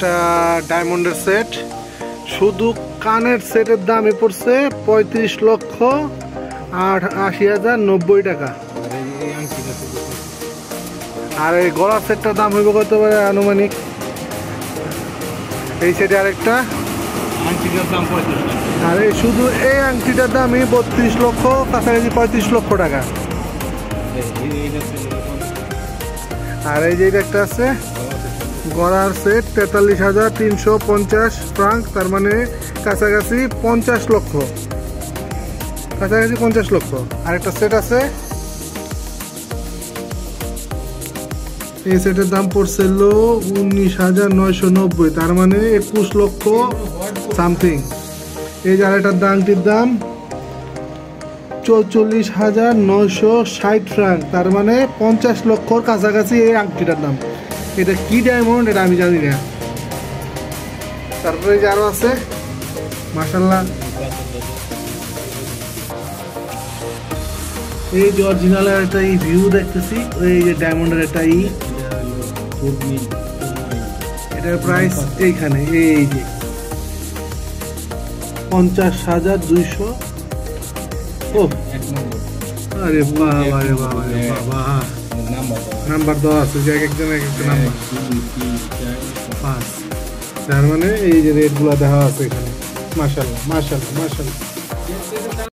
একটা ডায়মন্ডের সেট, শুধু কানের সেটের দামই পড়ছে 35,80,90 টাকা। আর এই গলার সেটটার দাম হইব কত পারে আনুমানিক? এই সেটে আরেকটা আংটিটার দাম 35 টাকা। আর এই শুধু এই আংটিটার দামই 32 লক্ষ, কাছাকাছি 35 লক্ষ টাকা। আর এই যে একটা আছে গলার সেট 43,350 ফ্রাঙ্ক, তার মানে কাছাকাছি 50 লক্ষ, কাছাকাছি 50 লক্ষ। আরেকটা সেট আছে, এই সেটের দাম পড়ছিল 19,990, তার মানে 21 লক্ষ সামথিং। এই যে আরেকটার আংটির দাম 44,960 ফ্রাঙ্ক, তার মানে 50 লক্ষর কাছাকাছি এই আংটিটার দাম। এটা কি ডায়মন্ড এটা আমি জানি না। তারপরে যে আরো আছে মাশাআল্লাহ, এই যে অরিজিনালের একটা এই ভিউ দেখতেছি, এই যে ডায়মন্ডের একটা এটার প্রাইস এইখানে এই যে 50,200। ও আরে বাবা রে বাবা রে বাবা, নাম্বার দেওয়া আছে যে এক একজন এক একটা নাম্বার 5, তার মানে এই যে রেটগুলো দেওয়া আছে এখানে। মাশাআল্লাহ মাশাআল্লাহ মাশাআল্লাহ।